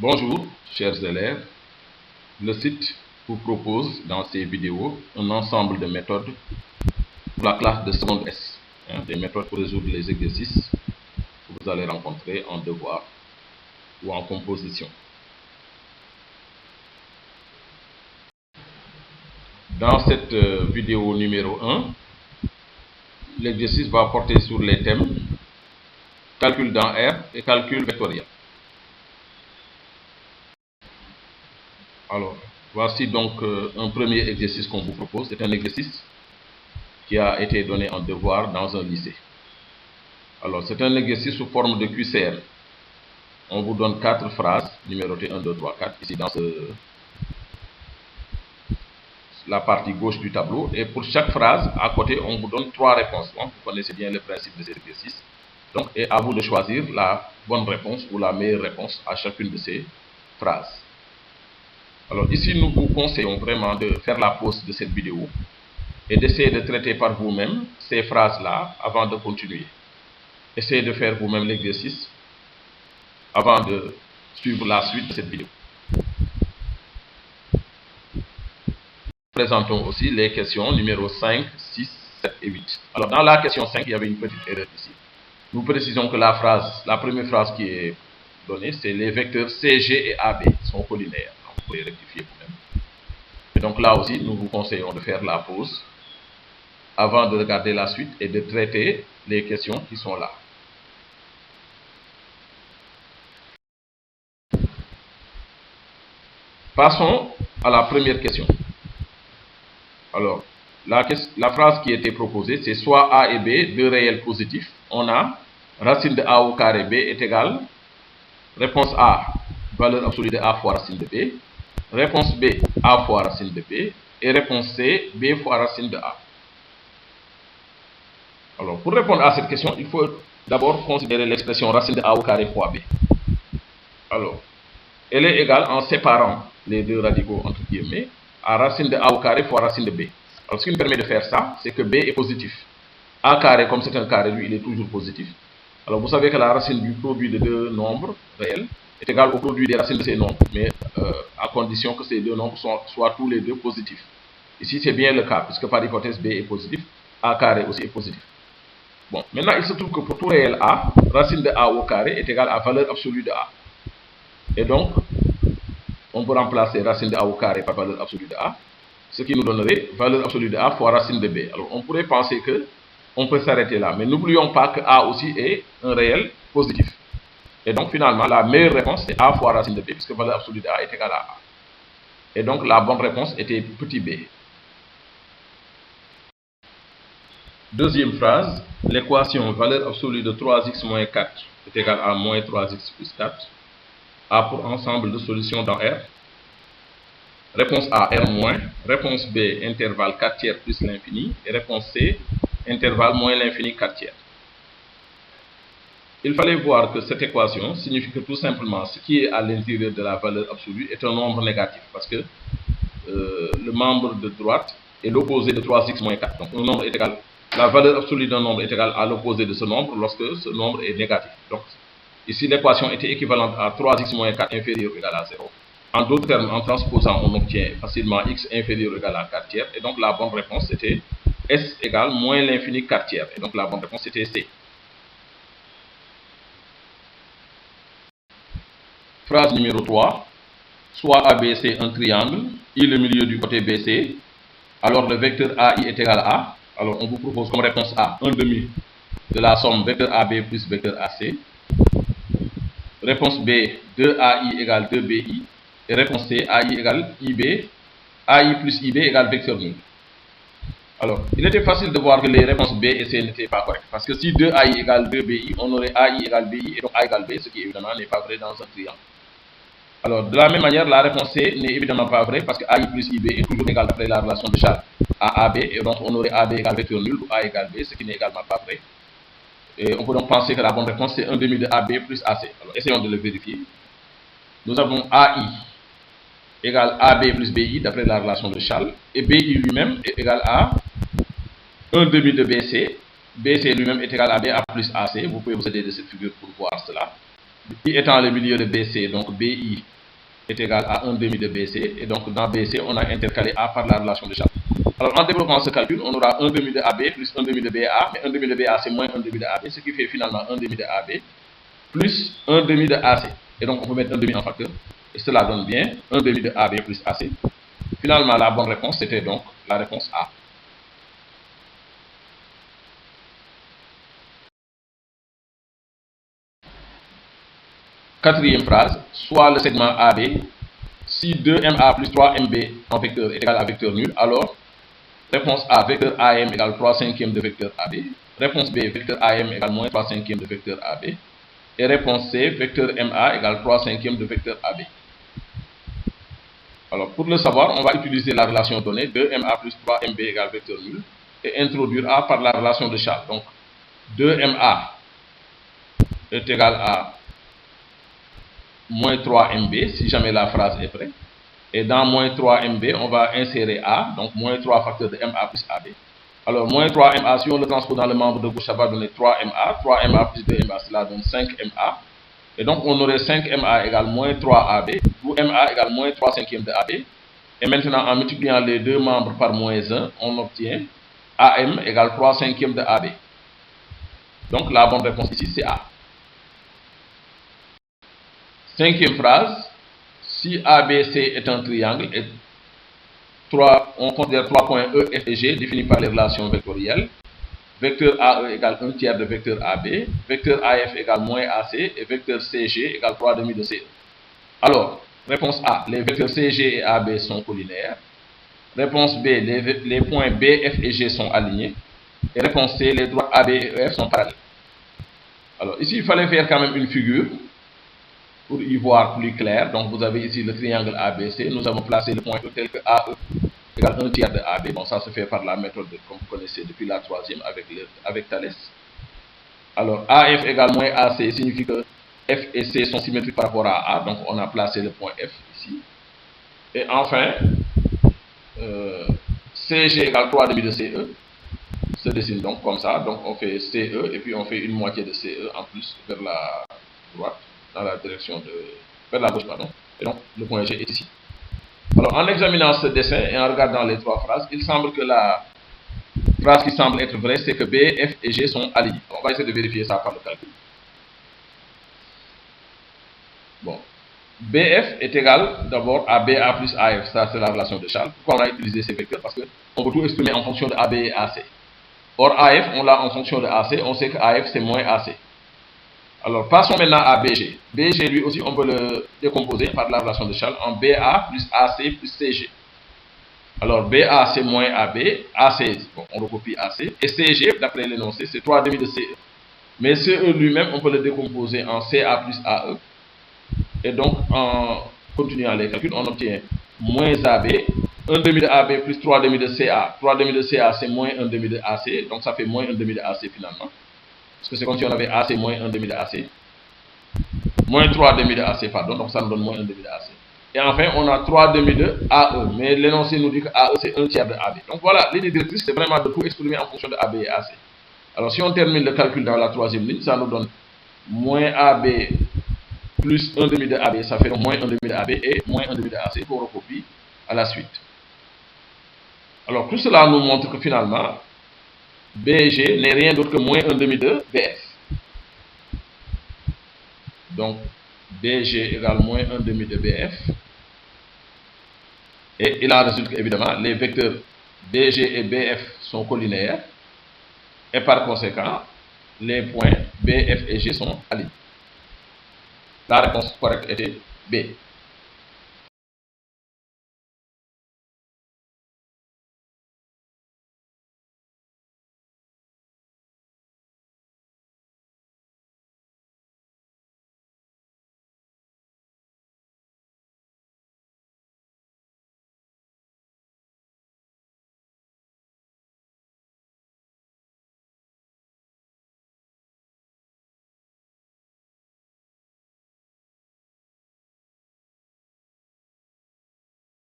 Bonjour, chers élèves. Le site vous propose dans ces vidéos un ensemble de méthodes pour la classe de seconde S. Des méthodes pour résoudre les exercices que vous allez rencontrer en devoir ou en composition. Dans cette vidéo numéro 1, l'exercice va porter sur les thèmes calcul dans R et calcul vectoriel. Alors, voici donc un premier exercice qu'on vous propose. C'est un exercice qui a été donné en devoir dans un lycée. Alors, c'est un exercice sous forme de QCM. On vous donne 4 phrases numérotées 1, 2, 3, 4, ici dans la partie gauche du tableau. Et pour chaque phrase, à côté, on vous donne 3 réponses. Donc, vous connaissez bien le principe de cet exercice. Donc, et à vous de choisir la bonne réponse ou la meilleure réponse à chacune de ces phrases. Alors ici, nous vous conseillons vraiment de faire la pause de cette vidéo et d'essayer de traiter par vous-même ces phrases-là avant de continuer. Essayez de faire vous-même l'exercice avant de suivre la suite de cette vidéo. Présentons aussi les questions numéro 5, 6, 7 et 8. Alors dans la question 5, il y avait une petite erreur ici. Nous précisons que la première phrase qui est donnée, c'est les vecteurs CG et AB sont collinaires. Vous pouvez rectifier vous-même. Et donc là aussi, nous vous conseillons de faire la pause avant de regarder la suite et de traiter les questions qui sont là. Passons à la première question. Alors, la phrase qui était proposée, c'est soit A et B, deux réels positifs. On a racine de A au carré B est égale, réponse A, valeur absolue de A fois racine de B. Réponse B, A fois racine de B. Et réponse C, B fois racine de A. Alors, pour répondre à cette question, il faut d'abord considérer l'expression racine de A au carré fois B. Alors, elle est égale en séparant les deux radicaux entre guillemets à racine de A au carré fois racine de B. Alors, ce qui me permet de faire ça, c'est que B est positif. A carré, comme c'est un carré, lui, il est toujours positif. Alors, vous savez que la racine du produit de deux nombres réels est égale au produit des racines de ces nombres, mais à condition que ces deux nombres soient tous les deux positifs. Ici, c'est bien le cas, puisque par hypothèse, B est positif, A carré aussi est positif. Bon, maintenant, il se trouve que pour tout réel A, racine de A au carré est égale à valeur absolue de A. Et donc, on peut remplacer racine de A au carré par valeur absolue de A, ce qui nous donnerait valeur absolue de A fois racine de B. Alors, on pourrait penser que on peut s'arrêter là, mais n'oublions pas que A aussi est un réel positif. Et donc, finalement, la meilleure réponse, c'est A fois racine de B, puisque valeur absolue de A est égale à A. Et donc, la bonne réponse était petit b. Deuxième phrase, l'équation valeur absolue de 3x moins 4 est égale à moins 3x plus 4 a pour ensemble de solutions dans R. Réponse A, R moins. Réponse B, intervalle 4 tiers plus l'infini. Et réponse C, intervalle moins l'infini 4 tiers. Il fallait voir que cette équation signifie que tout simplement ce qui est à l'intérieur de la valeur absolue est un nombre négatif, parce que le membre de droite est l'opposé de 3x moins 4. Donc un nombre est égal, la valeur absolue d'un nombre est égale à l'opposé de ce nombre lorsque ce nombre est négatif. Donc ici l'équation était équivalente à 3x moins 4 inférieur ou égal à 0. En d'autres termes, en transposant, on obtient facilement x inférieur ou égal à 4 tiers. Et donc la bonne réponse c'était S égale moins l'infini 4 tiers. Et donc la bonne réponse c'était C. Phrase numéro 3. Soit ABC un triangle, I le milieu du côté BC, alors le vecteur AI est égal à A. Alors on vous propose comme réponse A, 1 demi de la somme vecteur AB plus vecteur AC. Réponse B, 2AI égale 2BI. Et réponse C, AI égale IB. AI plus IB égale vecteur nul. Alors, il était facile de voir que les réponses B et C n'étaient pas correctes. Parce que si 2AI égale 2BI, on aurait AI égale BI et donc A égale B, ce qui évidemment n'est pas vrai dans un triangle. Alors, de la même manière, la réponse C n'est évidemment pas vraie parce que AI plus IB est toujours égal d'après la relation de Charles à AB. Et donc, on aurait AB égale vecteur nul ou A égale B, ce qui n'est également pas vrai. Et on peut donc penser que la bonne réponse, c'est 1 demi de AB plus AC. Alors, essayons de le vérifier. Nous avons AI égale AB plus BI d'après la relation de Charles. Et BI lui-même est égal à 1 demi de BC. BC lui-même est égal à BA plus AC. Vous pouvez vous aider de cette figure pour voir cela. I étant le milieu de BC, donc BI est égal à 1 demi de BC, et donc dans BC, on a intercalé A par la relation de Charles. Alors en développant ce calcul, on aura 1 demi de AB plus 1 demi de BA, mais 1 demi de BA c'est moins 1 demi de AB, ce qui fait finalement 1 demi de AB plus 1 demi de AC. Et donc on peut mettre 1 demi en facteur, et cela donne bien 1 demi de AB plus AC. Finalement, la bonne réponse, c'était donc la réponse A. Quatrième phrase, soit le segment AB, si 2MA plus 3MB en vecteur est égal à vecteur nul, alors réponse A, vecteur AM égale 3 cinquièmes de vecteur AB. Réponse B, vecteur AM égale moins 3 cinquièmes de vecteur AB. Et réponse C, vecteur MA égale 3 cinquièmes de vecteur AB. Alors, pour le savoir, on va utiliser la relation donnée 2MA plus 3MB égale vecteur nul et introduire A par la relation de Charles. Donc, 2MA est égal à moins 3MB, si jamais la phrase est vraie. Et dans moins 3MB, on va insérer A, donc moins 3 facteurs de MA plus AB. Alors, moins 3MA, si on le transpose dans le membre de gauche, ça va donner 3MA. 3MA plus 2MA, cela donne 5MA. Et donc, on aurait 5MA égale moins 3AB, où MA égale moins 3 cinquièmes de AB. Et maintenant, en multipliant les deux membres par moins 1, on obtient AM égale 3 cinquièmes de AB. Donc, la bonne réponse ici, c'est A. Cinquième phrase, si ABC est un triangle et on considère 3 points E, F et G définis par les relations vectorielles, vecteur AE égale 1 tiers de vecteur AB, vecteur AF égale moins AC et vecteur CG égale 3 demi de CE. Alors, réponse A, les vecteurs CG et AB sont collinaires. Réponse B, les points B, F et G sont alignés. Et réponse C, les droites AB et EF sont parallèles. Alors, ici, il fallait faire quand même une figure pour y voir plus clair. Donc, vous avez ici le triangle ABC. Nous avons placé le point E tel que AE égale 1 tiers de AB. Bon, ça se fait par la méthode comme vous connaissez depuis la troisième avec Thalès. Alors, AF égale moins AC signifie que F et C sont symétriques par rapport à A. Donc, on a placé le point F ici. Et enfin, CG égale 3 demi de CE se dessine donc comme ça. Donc, on fait CE et puis on fait une moitié de CE en plus vers la droite, dans la direction vers la gauche, pardon. Et donc, le point G est ici. Alors, en examinant ce dessin et en regardant les trois phrases, il semble que la phrase qui semble être vraie, c'est que B, F et G sont alignés. On va essayer de vérifier ça par le calcul. Bon. BF est égal d'abord à BA plus AF. Ça, c'est la relation de Charles. Pourquoi on a utilisé ces vecteurs? Parce qu'on peut tout exprimer en fonction de AB et AC. Or, AF, on l'a en fonction de AC. On sait que AF, c'est moins AC. Alors, passons maintenant à BG. BG, lui aussi, on peut le décomposer par la relation de Charles en BA plus AC plus CG. Alors, BA, c'est moins AB. AC, bon, on recopie AC. Et CG, d'après l'énoncé, c'est 3 demi de CE. Mais CE lui-même, on peut le décomposer en CA plus AE. Et donc, en continuant les calculs, on obtient moins AB, 1 demi de AB plus 3 demi de CA. 3 demi de CA, c'est moins 1 demi de AC. Donc, ça fait moins 1 demi de AC finalement. Parce que c'est comme si on avait AC moins 1 demi de AC. Moins 3 demi de AC, pardon. Donc, ça nous donne moins 1 demi de AC. Et enfin, on a 3 demi de AE. Mais l'énoncé nous dit que AE, c'est 1 tiers de AB. Donc, voilà, l'idée directrice, c'est vraiment de tout exprimer en fonction de AB et AC. Alors, si on termine le calcul dans la troisième ligne, ça nous donne moins AB plus 1 demi de AB, ça fait donc moins 1 demi de AB et moins 1 demi de AC pour recopie à la suite. Alors, tout cela nous montre que finalement, BG n'est rien d'autre que moins 1 demi de BF. Donc, BG égale moins 1 demi de BF. Et il en résulte qu'évidemment, les vecteurs BG et BF sont collinaires. Et par conséquent, les points B, F et G sont alignés. La réponse correcte était B.